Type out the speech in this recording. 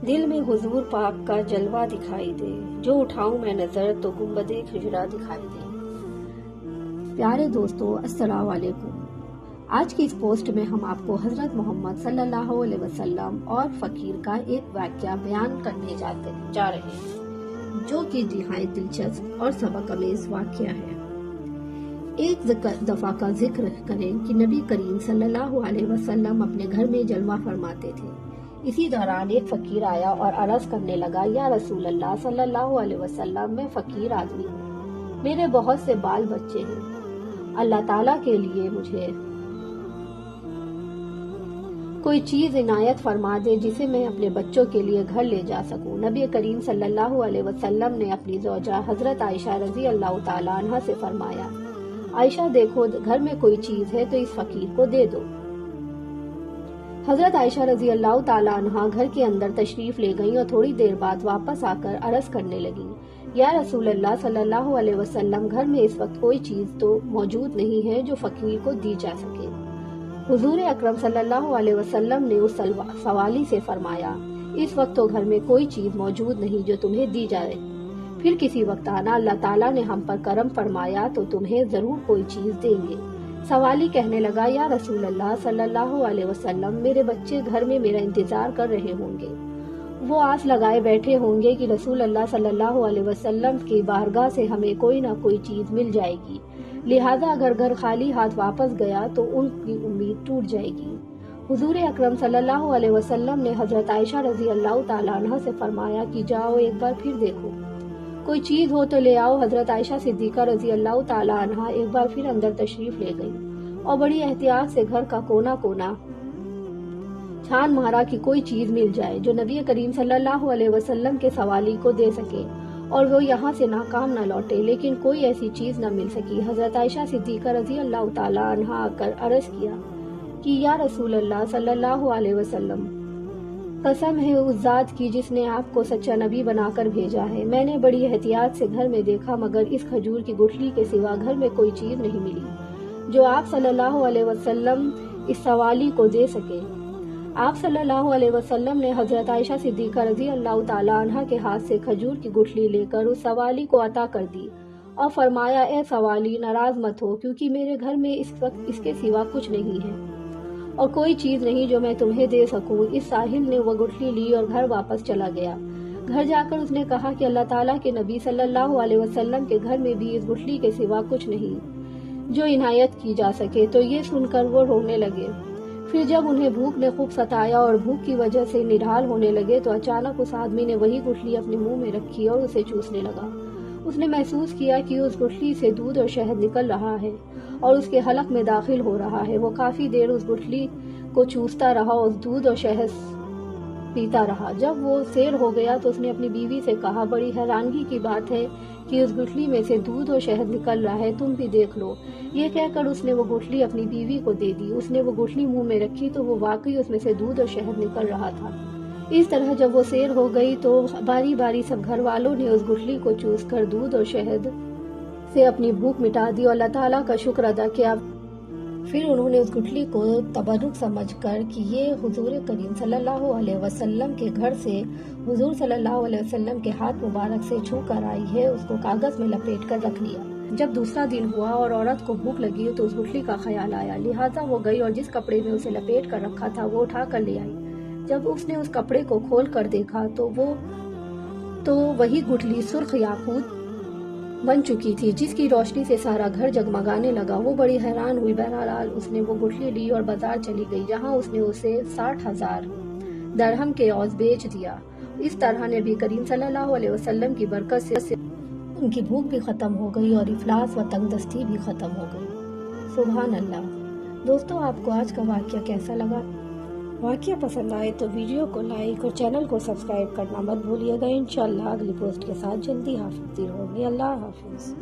دل میں حضور پاک کا جلوہ دکھائی دے، جو اٹھاؤں میں نظر تو گنبدِ خضرا دکھائی دے۔ پیارے دوستو، السلام علیکم۔ آج کی اس پوسٹ میں ہم آپ کو حضرت محمد صلی اللہ علیہ وسلم اور فقیر کا ایک واقعہ بیان کرنے جا رہے ہیں، جو کہ نہایت دلچسپ اور سبق آمیز واقعہ ہے۔ ایک دفعہ کا ذکر کریں کہ نبی کریم صلی اللہ علیہ وسلم اپنے گھر میں جلوہ فرماتے تھے۔ اسی دوران ایک فقیر آیا اور عرض کرنے لگا، یا رسول اللہ صلی اللہ علیہ وسلم، میں فقیر آدمی ہوں، میرے بہت سے بال بچے ہیں، اللہ تعالیٰ کے لیے مجھے کوئی چیز عنایت فرما دے جسے میں اپنے بچوں کے لیے گھر لے جا سکوں۔ نبی کریم صلی اللہ علیہ وسلم نے اپنی زوجہ حضرت عائشہ رضی اللہ تعالیٰ عنہ سے فرمایا، عائشہ دیکھو، گھر میں کوئی چیز ہے تو اس فقیر کو دے دو۔ حضرت عائشہ رضی اللہ تعالیٰ عنہ گھر کے اندر تشریف لے گئیں اور تھوڑی دیر بعد واپس آ کر عرض کرنے لگیں، یا رسول اللہ صلی اللہ علیہ وسلم، گھر میں اس وقت کوئی چیز تو موجود نہیں ہے جو فقیر کو دی جا سکے۔ حضور اکرم صلی اللہ علیہ وسلم نے اس سوالی سے فرمایا، اس وقت تو گھر میں کوئی چیز موجود نہیں جو تمہیں دی جائے، پھر کسی وقت آنا، اللہ تعالیٰ نے ہم پر کرم فرمایا تو تمہیں ضرور کوئی چیز دیں گے۔ سوالی کہنے لگا، یا رسول اللہ صلی اللہ علیہ وسلم، میرے بچے گھر میں میرا انتظار کر رہے ہوں گے، وہ آس لگائے بیٹھے ہوں گے کہ رسول اللہ صلی اللہ علیہ وسلم کی بارگاہ سے ہمیں کوئی نہ کوئی چیز مل جائے گی، لہذا اگر گھر خالی ہاتھ واپس گیا تو ان کی امید ٹوٹ جائے گی۔ حضور اکرم صلی اللہ علیہ وسلم نے حضرت عائشہ رضی اللہ تعالیٰ عنہ سے فرمایا کہ جاؤ ایک بار پھر دیکھو، کوئی چیز ہو تو لے آؤ۔ حضرت عائشہ صدیقہ رضی اللہ تعالیٰ عنہ ایک بار پھر اندر تشریف لے گئی اور بڑی احتیاط سے گھر کا کونا کونا چھان مارا کہ کوئی چیز مل جائے جو نبی کریم صلی اللہ علیہ وسلم کے سوالی کو دے سکے اور وہ یہاں سے ناکام نہ لوٹے، لیکن کوئی ایسی چیز نہ مل سکی۔ حضرت عائشہ صدیقہ رضی اللہ تعالیٰ عنہ آ کر عرض کیا کہ یا رسول اللہ صلی اللہ علیہ وسلم، قسم ہے اس ذات کی جس نے آپ کو سچا نبی بنا کر بھیجا ہے، میں نے بڑی احتیاط سے گھر میں دیکھا مگر اس کھجور کی گٹھلی کے سوا گھر میں کوئی چیز نہیں ملی جو آپ صلی اللہ علیہ وسلم اس سوالی کو دے سکے۔ آپ صلی اللہ علیہ وسلم نے حضرت عائشہ صدیقہ رضی اللہ تعالیٰ عنہ کے ہاتھ سے کھجور کی گٹھلی لے کر اس سوالی کو عطا کر دی اور فرمایا، اے سوالی، ناراض مت ہو، کیونکہ میرے گھر میں اس وقت اس کے سوا کچھ نہیں ہے اور کوئی چیز نہیں جو میں تمہیں دے سکوں۔ اس ساحل نے وہ گٹھلی لی اور گھر واپس چلا گیا۔ گھر جا کر اس نے کہا کہ اللہ تعالیٰ کے نبی صلی اللہ علیہ وسلم کے گھر میں بھی اس گٹھلی کے سوا کچھ نہیں جو عنایت کی جا سکے، تو یہ سن کر وہ رونے لگے۔ پھر جب انہیں بھوک نے خوب ستایا اور بھوک کی وجہ سے نڈھال ہونے لگے تو اچانک اس آدمی نے وہی گٹھلی اپنے منہ میں رکھی اور اسے چوسنے لگا۔ اس نے محسوس کیا کہ اس گٹھلی سے دودھ اور شہد نکل رہا ہے اور اس کے حلق میں داخل ہو رہا ہے۔ وہ کافی دیر اس گٹھلی کو چوستا رہا اور دودھ اور شہد پیتا رہا۔ جب وہ سیر ہو گیا تو اس نے اپنی بیوی سے کہا، بڑی حیرانگی کی بات ہے کہ اس گٹھلی میں سے دودھ اور شہد نکل رہا ہے، تم بھی دیکھ لو۔ یہ کہہ کر اس نے وہ گٹھلی اپنی بیوی کو دے دی۔ اس نے وہ گٹھلی منہ میں رکھی تو وہ واقعی اس میں سے دودھ اور شہد نکل رہا تھا۔ اس طرح جب وہ سیر ہو گئی تو باری باری سب گھر والوں نے اس گٹھلی کو چوس کر دودھ اور شہد سے اپنی بھوک مٹا دی اور اللہ تعالیٰ کا شکر ادا کیا۔ پھر انہوں نے اس گٹھلی کو تبرک سمجھ کر کہ یہ حضور کریم صلی اللہ علیہ وسلم کے گھر سے حضور صلی اللہ علیہ وسلم کے ہاتھ مبارک سے چھو کر آئی ہے، اس کو کاغذ میں لپیٹ کر رکھ لیا۔ جب دوسرا دن ہوا اور عورت کو بھوک لگی تو اس گٹھلی کا خیال آیا، لہٰذا وہ گئی اور جس کپڑے میں اسے لپیٹ کر رکھا تھا وہ اٹھا کر لے آئی۔ جب اس نے اس کپڑے کو کھول کر دیکھا تو وہی گٹھلی سرخ یاقوت بن چکی تھی، جس کی روشنی سے سارا گھر جگمگانے لگا۔ وہ بڑی حیران ہوئی۔ بہرحال اس نے وہ گٹھلی لی اور بازار چلی گئی، جہاں اس نے اسے 60,000 درہم کے عوض بیچ دیا۔ اس طرح نبی کریم صلی اللہ علیہ وسلم کی برکت سے ان کی بھوک بھی ختم ہو گئی اور افلاس و تنگ دستی بھی ختم ہو گئی۔ سبحان اللہ۔ دوستو، آپ کو آج کا واقعہ کیسا لگا؟ واقعہ پسند آئے تو ویڈیو کو لائک اور چینل کو سبسکرائب کرنا مت بھولیے گا۔ انشاءاللہ اگلی پوسٹ کے ساتھ جلدی حاضر ہوں گے۔ اللہ حافظ۔